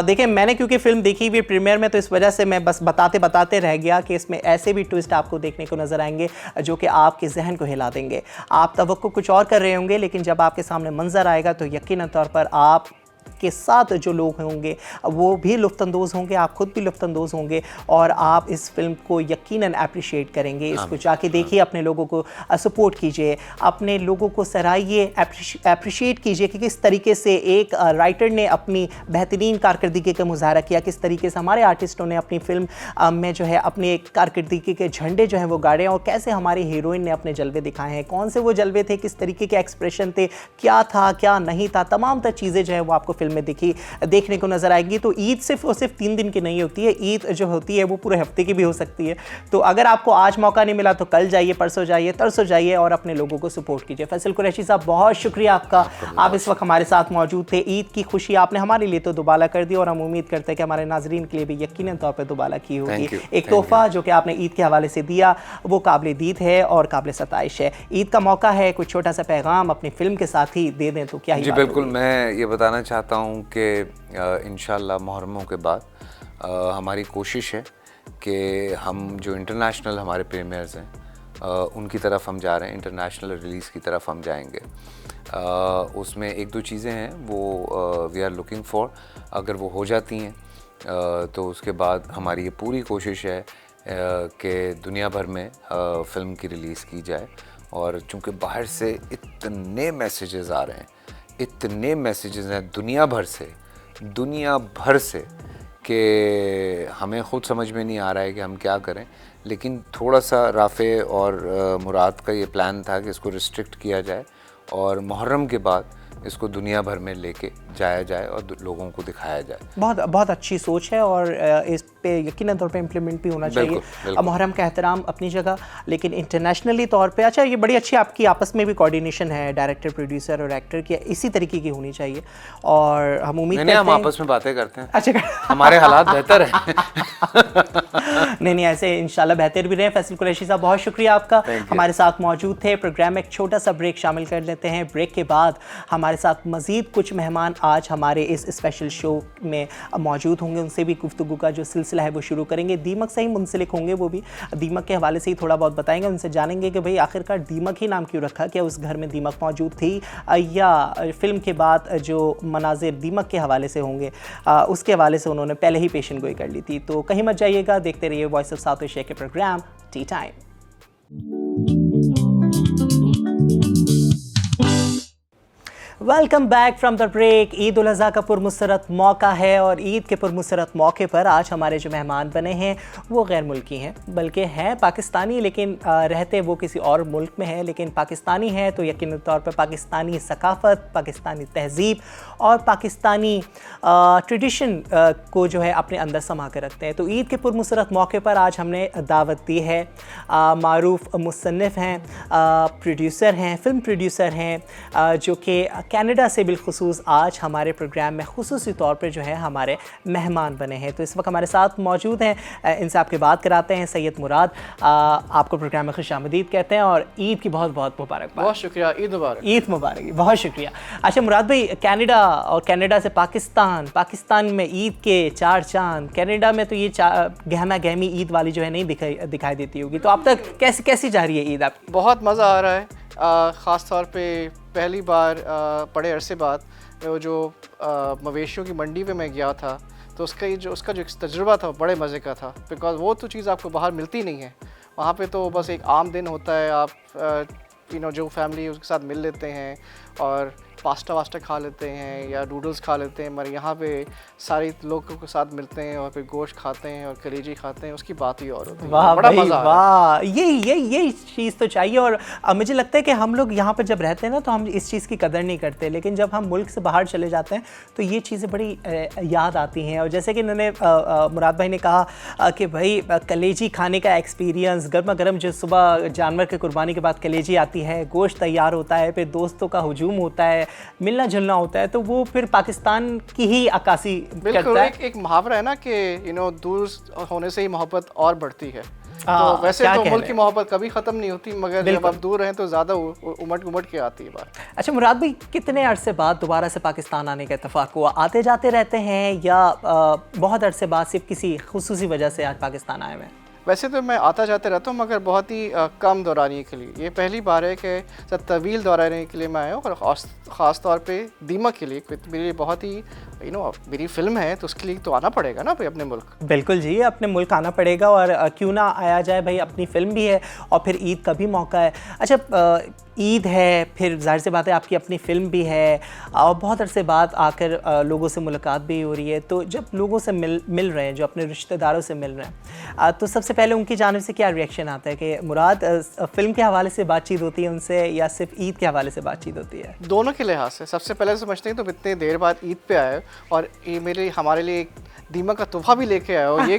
देखें मैंने क्योंकि फिल्म देखी हुई प्रीमियर में, तो इस वजह से मैं बस बताते बताते रह गया कि इसमें ऐसे भी ट्विस्ट आपको देखने को नजर आएंगे जो कि आपके जहन को हिला देंगे। आप तवक्को कुछ और कर रहे होंगे, लेकिन जब आपके सामने मंजर आएगा तो यकीनन तौर पर आप के साथ जो लोग होंगे वो भी लुत्फ़अंदोज़ होंगे, आप खुद भी लुत्फ़अंदोज़ होंगे, और आप इस फिल्म को यकीनन अप्रिशिएट करेंगे। इसको जाके देखिए, अपने लोगों को सपोर्ट कीजिए, अपने लोगों को सराहिए, अप्रिशिएट कीजिए कि किस तरीके से एक राइटर ने अपनी बेहतरीन कारकर्दगी का मुजाहरा किया, किस तरीके से हमारे आर्टिस्टों ने अपनी फिल्म में जो है अपनी एक कारकर्दगी के झंडे जो हैं वो गाड़े, और कैसे हमारी हीरोइन ने अपने जलवे दिखाए हैं, कौन से वो जलवे थे, किस तरीके के एक्सप्रेशन थे, क्या था क्या नहीं था, तमाम तर चीज़ें जो है वो आपको फिल्म में देखने को नजर आएगी। तो ईद सिर्फ और सिर्फ 3 दिन की नहीं होती है, ईद जो होती है वो पूरे हफ्ते की भी हो सकती है। तो अगर आपको आज मौका नहीं मिला तो कल जाइए, परसों जाइए, तरसों जाइए और अपने लोगों को सपोर्ट कीजिए। फैसल कुरैशी साहब, बहुत शुक्रिया आपका, आप इस वक्त हमारे साथ मौजूद थे। ईद की खुशी आपने हमारे लिए तो दुबाला कर दी, और हम उम्मीद करते हैं कि हमारे नाजरीन के लिए भी यकीनन तौर पर दुबाला की होगी। एक तोहफा जो कि आपने ईद के हवाले से दिया वो काबिल दीद है और काबिल सताइश है। ईद का मौका है, कुछ छोटा सा पैगाम अपनी फिल्म के साथ ही दे दें तो क्या ही जी बात बिल्कुल, होगी। मैं ये बताना चाहता हूँ कि इंशाल्लाह मुहर्रमों के बाद हमारी कोशिश है कि हम जो इंटरनेशनल हमारे प्रीमियर्स हैं उनकी तरफ हम जा रहे हैं, इंटरनेशनल रिलीज़ की तरफ हम जाएंगे। उसमें 1-2 चीज़ें हैं वो वी आर लुकिंग फॉर, अगर वो हो जाती हैं तो उसके बाद हमारी ये पूरी कोशिश है कि दुनिया भर में फ़िल्म की रिलीज़ की जाए। और चूँकि बाहर से इतने मैसेजेस आ रहे हैं, इतने मैसेजेस हैं दुनिया भर से कि हमें ख़ुद समझ में नहीं आ रहा है कि हम क्या करें। लेकिन थोड़ा सा राफ़े और मुराद का ये प्लान था कि इसको रिस्ट्रिक्ट किया जाए और मुहर्रम के बाद इसको दुनिया भर में लेके जाया जाए और लोगों को दिखाया जाए। बहुत अच्छी सोच है और इस पे यकीनन तौर पे इम्प्लीमेंट भी होना चाहिए। बिल्कुल। मुहर्रम का एहतराम अपनी जगह, लेकिन इंटरनेशनली तौर पे अच्छा ये बड़ी अच्छी आपकी आपस में भी कोऑर्डिनेशन है डायरेक्टर, प्रोड्यूसर और एक्टर की, इसी तरीके की होनी चाहिए। और हम उम्मीद करते हैं हम आपस में बातें करते हैं। अच्छा हमारे हालात बेहतर हैं। नहीं ऐसे इंशाल्लाह बेहतर भी रहे। फैसल कुरैशी साहब, बहुत शुक्रिया आपका, हमारे साथ मौजूद थे। प्रोग्राम में एक छोटा सा ब्रेक शामिल कर लेते हैं। ब्रेक के बाद हमारे साथ मज़ीद कुछ मेहमान आज हमारे इस स्पेशल शो में मौजूद होंगे, उनसे भी गुफ्तगू का जो सिलसिला है वो शुरू करेंगे। दीमक से ही मुंसलिक होंगे, वो भी दीमक के हवाले से ही थोड़ा बहुत बताएंगे। उनसे जानेंगे कि भाई आखिरकार दीमक ही नाम क्यों रखा, क्या उस घर में दीमक मौजूद थी, या फिल्म के बाद जो मनाजिर दीमक के हवाले से होंगे उसके हवाले से उन्होंने पहले ही पेशन गोई कर ली थी। तो कहीं मत जाइएगा, देखते रहिए वॉइस ऑफ साउथ एशिया के programme tea time. Welcome back from the break. Eid ul Azha का पुरमसरत मौका है और ईद के पुरमसरत मौके पर आज हमारे जो मेहमान बने हैं वो गैर मुल्की हैं, बल्कि हैं पाकिस्तानी, लेकिन रहते वो किसी और मुल्क में है, लेकिन पाकिस्तानी है तो यकीनी तौर पर पाकिस्तानी सकाफ़त, पाकिस्तानी तहज़ीब और पाकिस्तानी ट्रेडिशन को जो है अपने अंदर समा कर रखते हैं। तो ईद के पुरमसरत मौके पर आज हमने दावत दी है। मारूफ मुसन्निफ़ हैं, प्रोड्यूसर हैं, फ़िल्म प्रोड्यूसर हैं, जो कि कनाडा से बिलखुसूस आज हमारे प्रोग्राम में खुसूसी तौर पर जो है हमारे मेहमान बने हैं। तो इस वक्त हमारे साथ मौजूद हैं, इनसे आपके बात कराते हैं। सैयद मुराद, आपको प्रोग्राम में खुशामदीद कहते हैं और ईद की बहुत बहुत मुबारकबाद। बहुत शुक्रिया, ईद मुबारक। ईद मुबारक, बहुत शुक्रिया। अच्छा मुराद भाई, कनाडा और कनाडा से पाकिस्तान, पाकिस्तान में ईद के 4 चांद, कनाडा में तो ये गहमा गहमी ईद वाली जो है नहीं दिखाई देती होगी। तो अब तक कैसी जा रही है ईद आपकी? बहुत मज़ा आ रहा है, ख़ास तौर पे पहली बार बड़े अरसे बाद वो जो मवेशियों की मंडी पे मैं गया था, तो उसका जो एक तजुर्बा था बड़े मज़े का था। बिकॉज़ वो तो चीज़ आपको बाहर मिलती नहीं है। वहाँ पे तो बस एक आम दिन होता है, आप जो फैमिली उसके साथ मिल लेते हैं और पास्ता वास्ता खा लेते हैं या नूडल्स खा लेते हैं, मगर यहाँ पे सारे लोगों के साथ मिलते हैं और फिर गोश्त खाते हैं और कलेजी खाते हैं, उसकी बात ही और होती है। वाह बड़ा भाई मज़ा आया। वाह, यही चीज़ तो चाहिए। और मुझे लगता है कि हम लोग यहाँ पर जब रहते हैं ना तो हम इस चीज़ की कदर नहीं करते, लेकिन जब हम मुल्क से बाहर चले जाते हैं तो ये चीज़ें बड़ी याद आती हैं। और जैसे कि इन्होंने मुराद भाई ने कहा कि भाई कलेजी खाने का एक्सपीरियंस, गर्मा गर्म जो सुबह जानवर के कुर्बानी के बाद कलेजी आती है, गोश्त तैयार होता है, फिर दोस्तों का हुजूम होता है, मिलना जुलना होता है, तो वो फिर पाकिस्तान की ही अक्कासी बिल्कुल। करता है। एक मुहावरा है ना कि दूर होने से ही मोहब्बत और बढ़ती है। हाँ, तो वैसे क्या तो कह मुल्क रहे की हैं। मोहब्बत कभी ख़त्म नहीं होती, मगर जब बिल्कुल। आप दूर रहें तो ज़्यादा उमट के आती है बात। अच्छा मुराद भाई, कितने अरसे बाद दोबारा से पाकिस्तान आने का इत्तेफाक हुआ? आते जाते रहते हैं या बहुत अरसे बाद सिर्फ किसी खुसूसी वजह से आज पाकिस्तान आए हुए हैं? वैसे तो मैं आता जाते रहता हूँ, मगर बहुत ही कम दौरानिए के लिए। ये पहली बार है कि सब तवील दौरानिए के लिए मैं आया हूँ, और ख़ास तौर पे दीमक के लिए। मेरे लिए बहुत ही मेरी फ़िल्म है तो उसके लिए तो आना पड़ेगा ना भाई अपने मुल्क। बिल्कुल जी, अपने मुल्क आना पड़ेगा, और क्यों ना आया जाए भाई, अपनी फ़िल्म भी है और फिर ईद का भी मौका है। अच्छा ईद है, फिर जाहिर सी बात है आपकी अपनी फ़िल्म भी है, और बहुत अरसे बाद आकर लोगों से मुलाकात भी हो रही है। तो जब लोगों से मिल रहे हैं, जो अपने रिश्तेदारों से मिल रहे हैं, तो सबसे पहले उनकी जानिब से क्या रिएक्शन आता है कि मुराद फ़िल्म के हवाले से बातचीत होती है उनसे या सिर्फ ईद के हवाले से बातचीत होती है? दोनों के लिहाज से। सबसे पहले समझते हैं तो इतने देर बाद ईद पे आए और ये हमारे लिए एक दीमक का तोहफा भी लेके आए हो। ये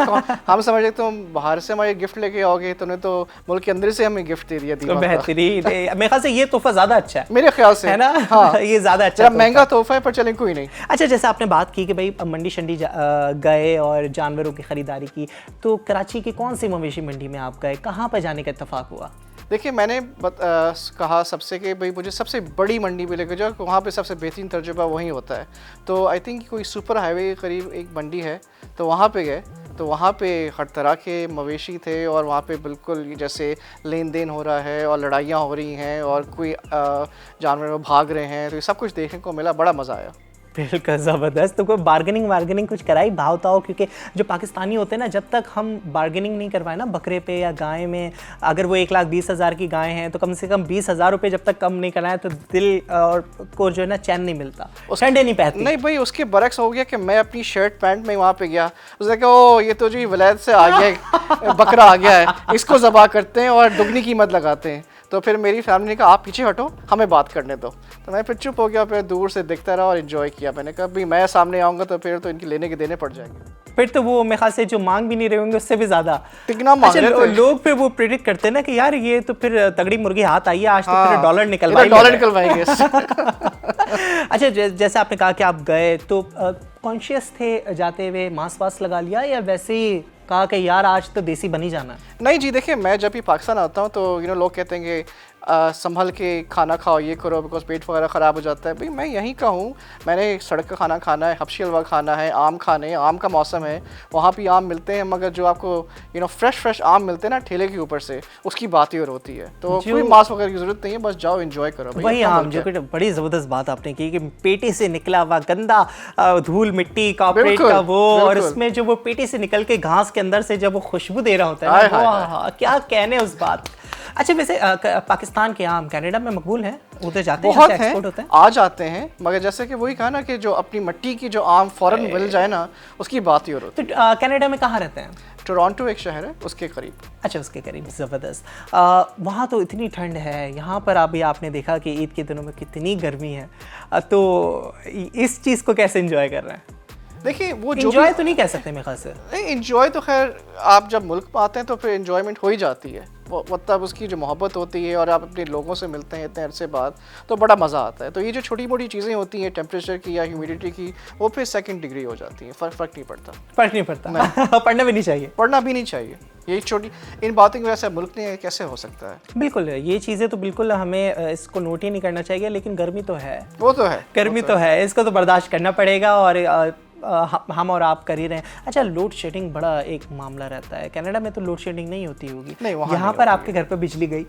हम समझे तो बाहर से हमारे गिफ्ट लेके आओगे, तुमने तो मुल्क के अंदर से हमें गिफ्ट दे दिया दीमक का। बेहतरीन। मेरे ख्याल से ये तोहफा ज़्यादा अच्छा है, मेरे ख्याल से, है ना? हाँ। ये ज़्यादा अच्छा जरा तोहफा महंगा तोहफा है, पर चलें कोई नहीं। अच्छा, जैसे आपने बात की कि भाई मंडी शंडी गए और जानवरों की ख़रीदारी की, तो कराची की कौन सी मवेशी मंडी में आप गए, कहाँ पर जाने का इत्तेफाक हुआ? देखिए, मैंने कहा सबसे कि भाई मुझे सबसे बड़ी मंडी पे लेकर जाओ, वहाँ पे सबसे बेहतरीन तजुर्बा वहीं होता है। तो आई थिंक कोई सुपर हाईवे के करीब एक मंडी है, तो वहाँ पे गए। तो वहाँ पे हर तरह के मवेशी थे, और वहाँ पे बिल्कुल जैसे लेन देन हो रहा है और लड़ाइयाँ हो रही हैं और कोई जानवर भाग रहे हैं, तो ये सब कुछ देखने को मिला। बड़ा मज़ा आया। बिल्कुल ज़बरदस्त। तो कोई बार्गेनिंग कुछ कराई भाव ताव? क्योंकि जो पाकिस्तानी होते हैं ना, जब तक हम बार्गेनिंग नहीं करवाए ना बकरे पे या गाय में, अगर वो 1,20,000 की गाय हैं तो कम से कम 20,000 रुपये जब तक कम नहीं कराएं तो दिल और को जो है ना चैन नहीं मिलता, ठंडे नहीं पहनती। नहीं भाई, उसके बरक्स हो गया कि मैं अपनी शर्ट पैंट में वहाँ पे गया, उसने कहा ओ ये तो जी विलायत से आ गया बकरा आ गया है, इसको ज़बा करते हैं और दुगनी कीमत लगाते हैं। तो फिर मेरी फैमिली ने कहा आप पीछे हटो, हमें बात करने दो। तो मैं फिर चुप हो गया, फिर दूर से देखता रहा और एंजॉय किया। मैंने कहा भाई मैं सामने आऊँगा तो फिर तो इनकी लेने के देने पड़ जाएंगे। फिर तो वो मेरे ख्याल से जो मांग भी नहीं रहे होंगे उससे भी ज़्यादा तिगना मांग रहे थे। लोग फिर वो प्रेडिक्ट करते हैं ना कि यार ये तो फिर तगड़ी मुर्गी हाथ आई है, आज तो फिर डॉलर निकलवाएंगे। अच्छा, जैसे आपने कहा कि आप गए तो कॉन्शियस थे जाते हुए, मांस वास लगा लिया या वैसे ही कहा कि यार आज तो देसी बनी जाना है? नहीं जी, देखिए मैं जब भी पाकिस्तान आता हूँ तो लोग कहते हैं कि संभल के खाना खाओ, ये करो, बिकॉज पेट वगैरह ख़राब हो जाता है। भाई मैं यहीं का हूँ, मैंने सड़क का खाना खाना है, हबशी हलवा खाना है, आम खाने, आम का मौसम है, वहाँ भी आम मिलते हैं, मगर जो आपको फ्रेश आम मिलते हैं ना ठेले के ऊपर से, उसकी बात ही और होती है। तो कोई मांस वगैरह की ज़रूरत नहीं है, बस जाओ एंजॉय करो। वही आम जो कि बड़ी ज़बरदस्त बात आपने की कि पेटी से निकला हुआ गंदा धूल मिट्टी कॉर्पोरेट का वो, और उसमें जो वो पेटी से निकल के घास के अंदर से जब वो खुशबू दे रहा होता है ना, क्या कहने उस बात। अच्छा, वैसे पाकिस्तान के आम कनाडा में मकबूल हैं? उधर जाते हैं, बहुत एक्सपोर्ट होते हैं? आ जाते हैं, मगर जैसे कि वही कहा ना कि जो अपनी मिट्टी की जो आम फौरन मिल जाए ना, उसकी बात ही और होती है। तो कनाडा में कहाँ रहते हैं? टोरंटो एक शहर है, उसके करीब। अच्छा, उसके करीब। ज़बरदस्त। वहाँ तो इतनी ठंड है, यहाँ पर अभी आपने देखा कि ईद के दिनों में कितनी गर्मी है, तो इस चीज़ को कैसे एंजॉय कर रहे हैं? देखिए वो एंजॉय तो नहीं कह सकते मेरे ख्याल से। नहीं, एंजॉय तो खैर आप जब मुल्क में आते हैं तो फिर एंजॉयमेंट हो ही जाती है। वो मतलब उसकी जो मोहब्बत होती है और आप अपने लोगों से मिलते हैं इतने अरसे बाद, तो बड़ा मज़ा आता है। तो ये जो छोटी मोटी चीज़ें होती हैं टेम्परेचर की या ह्यूमिडिटी की, वो फिर सेकंड डिग्री हो जाती हैं, फ़र्क नहीं पड़ता। फ़र्क नहीं पड़ता। पढ़ना भी नहीं चाहिए। पढ़ना भी नहीं चाहिए। ये छोटी इन बातों की वजह से मुल्क में कैसे हो सकता है? बिल्कुल, ये चीज़ें तो बिल्कुल हमें इसको नोट ही नहीं करना चाहिए, लेकिन गर्मी तो है। वो तो है, गर्मी तो है, इसको तो बर्दाश्त करना पड़ेगा, और हम और आप कर ही रहे हैं। अच्छा, लोड शेडिंग बड़ा एक मामला रहता है, कनाडा में तो लोड शेडिंग नहीं होती होगी? नहीं, वहाँ यहाँ पर आपके घर पर बिजली गई?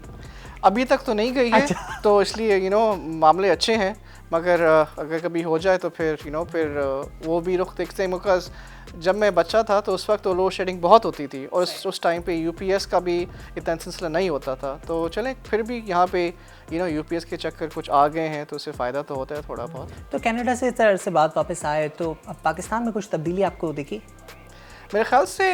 अभी तक तो नहीं गई है, तो इसलिए मामले अच्छे हैं, मगर अगर कभी हो जाए तो फिर फिर वो भी रुख देखते हैं। बिकॉज जब मैं बच्चा था तो उस वक्त तो लोड शेडिंग बहुत होती थी, और उस टाइम पे यूपीएस का भी इतना सिलसिला नहीं होता था। तो चलें, फिर भी यहाँ पे यूपीएस के चक्कर कुछ आ गए हैं, तो उससे फ़ायदा तो होता है थोड़ा बहुत। तो कनाडा से इस तरह से बात वापस आए तो अब पाकिस्तान में कुछ तब्दीली आपको दिखी? मेरे ख्याल से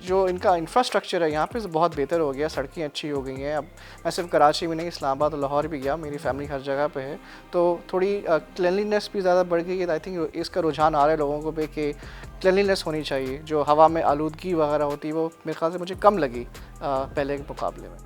जो इनका इंफ्रास्ट्रक्चर है यहाँ पे बहुत बेहतर हो गया, सड़कें अच्छी हो गई हैं। अब मैं सिर्फ कराची में नहीं, इस्लामाबाद और लाहौर भी गया, मेरी फैमिली हर जगह पे है, तो थोड़ी क्लिनलीनेस भी ज़्यादा बढ़ गई है। आई थिंक इसका रुझान आ रहा है लोगों को पे कि क्लिनलीनेस होनी चाहिए। जो हवा में आलूदगी वगैरह होती है वो मेरे ख्याल से मुझे कम लगी पहले के मुकाबले में।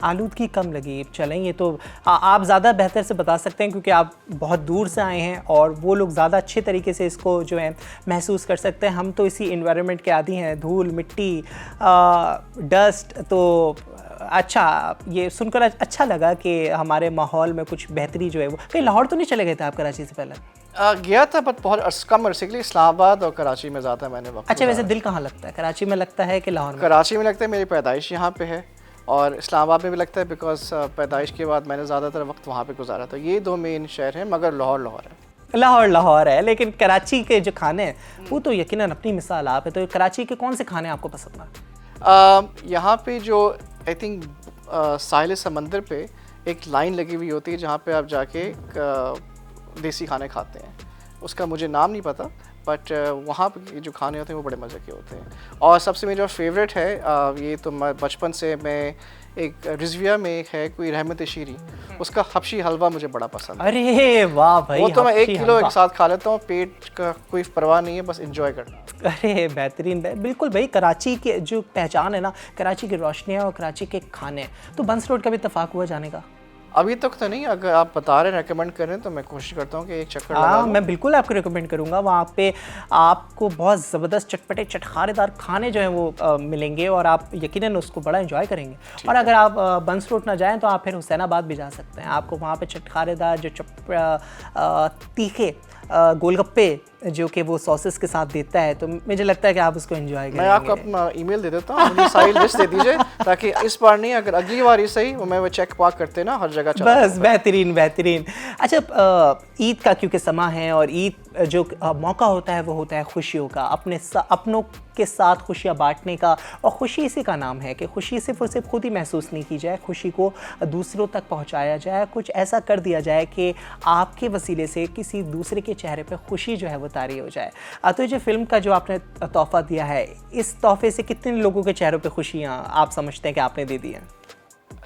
आलूदगी कम लगी। चलें, ये तो आप ज़्यादा बेहतर से बता सकते हैं क्योंकि आप बहुत दूर से आए हैं और वो लोग ज़्यादा अच्छे तरीके से इसको जो है महसूस कर सकते हैं। हम तो इसी इन्वायरमेंट के आदी हैं, धूल मिट्टी डस्ट। तो अच्छा, ये सुनकर अच्छा लगा कि हमारे माहौल में कुछ बेहतरी जो है वो। कहीं लाहौर तो नहीं चले गए थे आप कराची से पहले? गया था, बट बहुत कम अरसे के लिए। इस्लामाबाद और कराची में ज़्यादा मैंने वक्त। अच्छा, वैसे दिल कहाँ लगता है, कराची में लगता है कि लाहौर में? कराची में लगता है, मेरी पैदाइश यहाँ पे है, और इस्लामाबाद में भी लगता है बिकॉज पैदाइश के बाद मैंने ज़्यादातर वक्त वहाँ पे गुजारा। तो ये दो मेन शहर हैं, मगर लाहौर है। लाहौर है, लेकिन कराची के जो खाने हैं वो तो यकीनन अपनी मिसाल आप है। तो कराची के कौन से खाने आपको पसंद हैं? यहाँ पे जो आई थिंक साहिल समंदर पे एक लाइन लगी हुई होती है जहाँ पे आप जाके देसी खाने खाते हैं। उसका मुझे नाम नहीं पता, बट वहाँ पे जो खाने होते हैं वो बड़े मज़े के होते हैं। और सबसे मेरा फेवरेट है, ये तो मैं बचपन से, मैं एक रिजविया में एक है कोई रहमत शीरी, उसका हबशी हलवा मुझे बड़ा पसंद है। अरे वाह भाई, वो तो मैं 1 किलो एक साथ खा लेता हूँ, पेट का कोई परवाह नहीं है, बस इंजॉय करना। अरे बेहतरीन, बिल्कुल भाई। कराची के जो पहचान है ना, कराची की रोशनियाँ और कराची के खाने। तो बंस रोड का भी इत्तेफाक हुआ जाने का? अभी तक तो नहीं, अगर आप बता रहे हैं, रेकमेंड कर रहे हैं, तो मैं कोशिश करता हूँ कि एक चक्कर लगा लूँ। मैं बिल्कुल आपको रिकमेंड करूँगा। वहाँ पे आपको बहुत ज़बरदस्त चटपटे चटखारेदार खाने जो हैं वो मिलेंगे और आप यकीनन उसको बड़ा एंजॉय करेंगे। और अगर आप बंस रोड ना जाएं तो आप फिर हुसैनाबाद भी जा सकते हैं। आपको वहाँ पे चटखारेदार जो तीखे गोलगप्पे जो कि वो सॉसेस के साथ देता है, तो मुझे लगता है कि आप उसको एंजॉय करेंगे। मैं आपको अपना ईमेल दे देता हूँ, मुझे सारी लिस्ट दे दीजिए, ताकि इस बार नहीं, अगर अगली बार ही सही, मैं वो चेक पाक करते ना हर जगह चला। बस बेहतरीन। अच्छा, ईद का क्योंकि समा है और ईद जो मौका होता है वो होता है खुशियों का, अपनों के साथ खुशियाँ बांटने का। और खुशी इसी का नाम है कि खुशी सिर्फ खुद ही महसूस नहीं की जाए, खुशी को दूसरों तक पहुँचाया जाए, कुछ ऐसा कर दिया जाए कि आपके वसीले से किसी दूसरे के चेहरे पर खुशी जो है वो तारी हो जाए। तो ये जो फिल्म का जो आपने तोहफा दिया है, इस तोहफे से कितने लोगों के चेहरों पे खुशियाँ आप समझते हैं कि आपने दे दी हैं?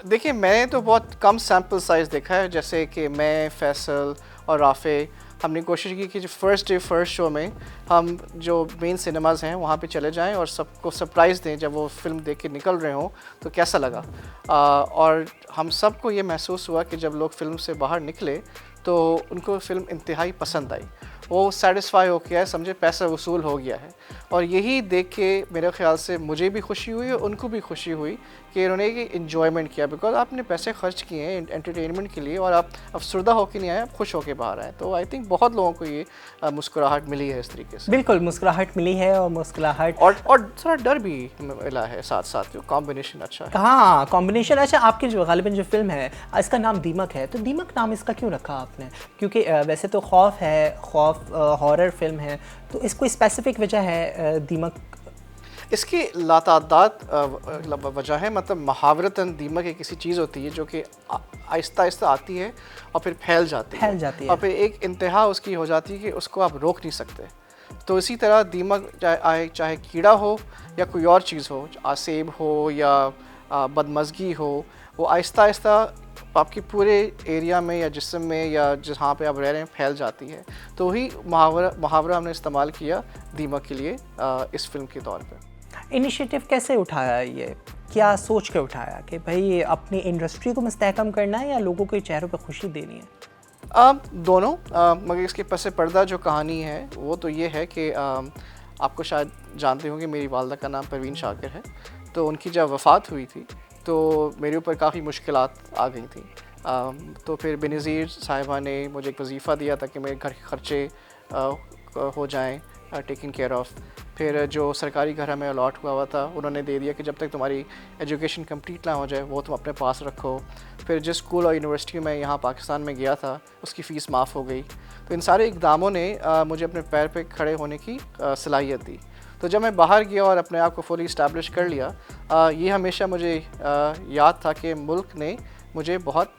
देखिए, मैंने तो बहुत कम सैम्पल साइज़ देखा है। जैसे कि मैं, फैसल और राफ़े, हमने कोशिश की कि जो फर्स्ट शो में हम जो मेन सिनेमाज़ हैं वहाँ पे चले जाएं और सबको सरप्राइज़ दें जब वो फिल्म देख के निकल रहे हों तो कैसा लगा। और हम सबको ये महसूस हुआ कि जब लोग फिल्म से बाहर निकले तो उनको फिल्म इंतहाई पसंद आई, वो सेटिस्फाई हो गया है, समझे पैसा वसूल हो गया है। और यही देख के मेरे ख़्याल से मुझे भी खुशी हुई और उनको भी खुशी हुई कि उन्होंने ये इन्जॉयमेंट किया, बिकॉज आपने पैसे खर्च किए हैं एंटरटेनमेंट के लिए और आप अफसरदा होकर नहीं आए, आप खुश होकर बाहर आए। तो आई थिंक बहुत लोगों को ये मुस्कुराहट मिली है इस तरीके से। बिल्कुल, मुस्कुराहट मिली है और मुस्कुराहट और थोड़ा डर भी मिला है साथ साथ, जो कॉम्बिनेशन अच्छा है। हाँ, कॉम्बिनेशन अच्छा। आपकी जो गालिबन जो फिल्म है इसका नाम दीमक है, तो दीमक नाम इसका क्यों रखा आपने? क्योंकि वैसे तो खौफ है, हॉरर फिल्म है, तो इसको स्पेसिफिक वजह है दीमक? इसकी लातादाद वजह है, मतलब मुहावरतन दीमक एक ऐसी चीज़ होती है जो कि आहिस्ता आहिस्ता आती है और फिर फैल जाती है और फिर एक इंतहा उसकी हो जाती है कि उसको आप रोक नहीं सकते। तो इसी तरह दीमक चाहे कीड़ा हो या कोई और चीज़ हो, आसेब हो या बदमज़गी हो, वो आहिस्ता आहिस्ता आपके पूरे एरिया में या जिस्म में या जहाँ पे आप रह रहे हैं फैल जाती है। तो वही मुहावरा हमने इस्तेमाल किया दीमक के लिए इस फिल्म के तौर पे। इनिशिएटिव कैसे उठाया, ये क्या सोच के उठाया कि भाई अपनी इंडस्ट्री को मुस्तहकम करना है या लोगों के चेहरों पर खुशी देनी है? दोनों, मगर इसके पस पर्दा जो कहानी है वो तो ये है कि आपको शायद जानते होंगे मेरी वालदा का नाम परवीन शाकिर है। तो उनकी जब वफ़ात हुई थी तो मेरे ऊपर काफ़ी मुश्किलात आ गई थी। तो फिर बेनज़ीर साहिबा ने मुझे एक वजीफ़ा दिया ताकि मेरे घर के ख़र्चे हो जाएं टेकिंग केयर ऑफ़। फिर जो सरकारी घर हमें अलॉट हुआ था उन्होंने दे दिया कि जब तक तुम्हारी एजुकेशन कंप्लीट ना हो जाए वो तुम अपने पास रखो। फिर जिस स्कूल और यूनिवर्सिटी में यहाँ पाकिस्तान में गया था उसकी फ़ीस माफ़ हो गई। तो इन सारे इक़दामों ने मुझे अपने पैर पे खड़े होने की सलाहियत दी। तो जब मैं बाहर गया और अपने आप को फुली इस्टेब्लिश कर लिया, ये हमेशा मुझे याद था कि मुल्क ने मुझे बहुत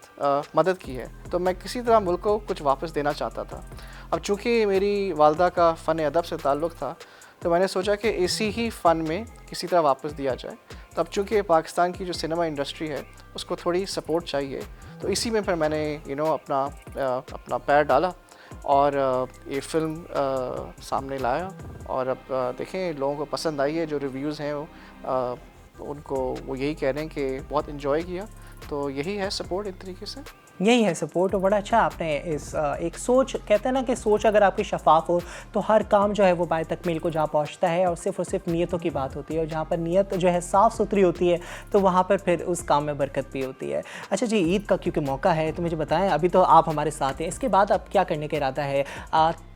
मदद की है, तो मैं किसी तरह मुल्क को कुछ वापस देना चाहता था। अब चूँकि मेरी वालदा का फ़न अदब से ताल्लुक़ था, तो मैंने सोचा कि इसी ही फ़न में किसी तरह वापस दिया जाए। तो अब चूँकि पाकिस्तान की जो सिनेमा इंडस्ट्री है उसको थोड़ी सपोर्ट चाहिए, तो इसी में फिर मैंने अपना पैर डाला और ये फ़िल्म सामने लाया। और अब देखें लोगों को पसंद आई है। जो रिव्यूज़ हैं वो यही कह रहे हैं कि बहुत इन्जॉय किया। तो यही है सपोर्ट एक तरीके से। यही है सपोर्ट। और बड़ा अच्छा आपने इस एक सोच, कहते हैं ना कि सोच अगर आपकी शफाफ हो तो हर काम जो है वो बाय तकमील को जहाँ पहुँचता है, और सिर्फ नीयतों की बात होती है। और जहाँ पर नीयत जो है साफ़ सुथरी होती है तो वहाँ पर फिर उस काम में बरकत भी होती है। अच्छा जी, ईद का क्योंकि मौका है तो मुझे बताएं, अभी तो आप हमारे साथ हैं, इसके बाद आप क्या करने का इरादा है?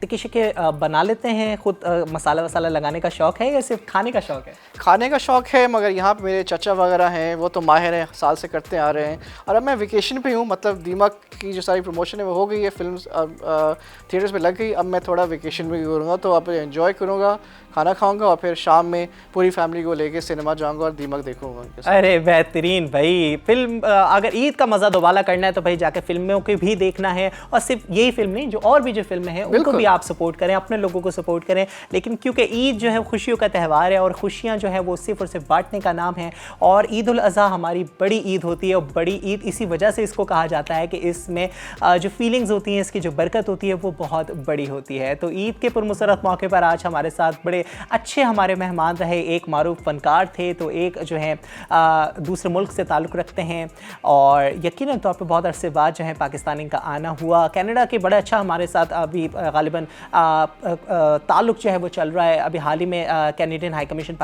तिक्के शिक्के बना लेते हैं खुद? मसाला वसाला लगाने का शौक़ है या सिर्फ खाने का शौक़ है? खाने का शौक़ है, मगर यहाँ पर मेरे चाचा वगैरह हैं वो तो माहिर हैं, साल से करते आ रहे हैं। और अब मैं वेकेशन पे हूँ, मतलब दीमक की जो सारी प्रमोशन है वो हो गई है, फिल्म थिएटर्स में लग गई। अब मैं थोड़ा वेकेशन में करूँगा, तो अब एंजॉय करूँगा, खाना खाऊंगा और फिर शाम में पूरी फैमिली को लेके सिनेमा जाऊंगा और दीमक देखूंगा। अरे बेहतरीन भाई। फिल्म अगर ईद का मज़ा दोबारा करना है तो भाई जाके फिल्मों को भी देखना है, और सिर्फ यही फिल्म नहीं, जो और भी जो फिल्में हैं उनको भी आप सपोर्ट करें, अपने लोगों को सपोर्ट करें। लेकिन क्योंकि ईद जो है खुशियों का त्यौहार है, और खुशियाँ जो है वो सिर्फ और सिर्फ बांटने का नाम है। और ईद उल अज़हा हमारी बड़ी ईद होती है, और बड़ी ईद इसी वजह से इसको कहा जाता है कि इसमें जो फीलिंग्स होती हैं, इसकी जो बरकत होती है वो बहुत बड़ी होती है। तो ईद के पुरमसरत मौके पर आज हमारे साथ बड़े अच्छे हमारे मेहमान रहे। एक मारूफ फनकार थे, तो एक जो है दूसरे मुल्क से ताल्लुक़ रखते हैं, और यकीनन तौर पे बहुत अरसे बाद जो है पाकिस्तानी का आना हुआ। कनाडा के बड़ा अच्छा हमारे साथ अभी गालिबन ताल्लुक़ जो है वो चल रहा है। अभी हाल ही में कैनेडियन हाई कमीशन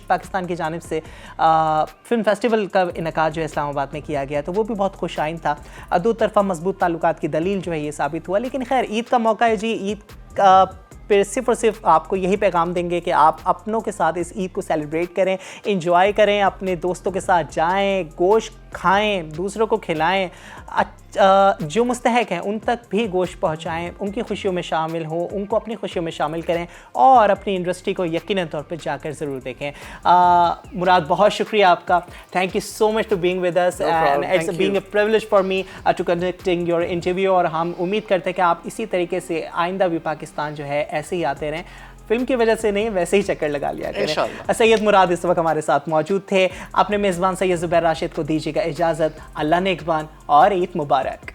पाकिस्तान की जानिब से फिल्म फेस्टिवल का इनकाद जो है इस्लामाबाद में किया गया, तो वो भी बहुत खुश आइन था। दो तरफा मजबूत ताल्लुकात की दलील जो है ये साबित हुआ। लेकिन खैर, ईद का मौका है जी। ईद का फिर सिर्फ और सिर्फ आपको यही पैगाम देंगे कि आप अपनों के साथ इस ईद को सेलिब्रेट करें, इंजॉय करें, अपने दोस्तों के साथ जाएं, गोश्त खाएं, दूसरों को खिलाएं, जो मुस्तहक हैं उन तक भी गोश्त पहुंचाएं, उनकी खुशियों में शामिल हों, उनको अपनी खुशियों में शामिल करें, और अपनी इंडस्ट्री को यकीनन तौर पे जाकर ज़रूर देखें। मुराद, बहुत शुक्रिया आपका। Thank you so much to being with us, and it's being a privilege for me to conducting your interview. और हम उम्मीद करते हैं कि आप इसी तरीके से आइंदा भी पाकिस्तान जो है ऐसे ही आते रहें। फिल्म की वजह से नहीं, वैसे ही चक्कर लगा लिया करें। सैयद मुराद इस वक्त हमारे साथ मौजूद थे। अपने मेज़बान सैयद ज़ुबैर राशिद को दीजिएगा इजाज़त। अल्लाह नेकबान और ईद मुबारक।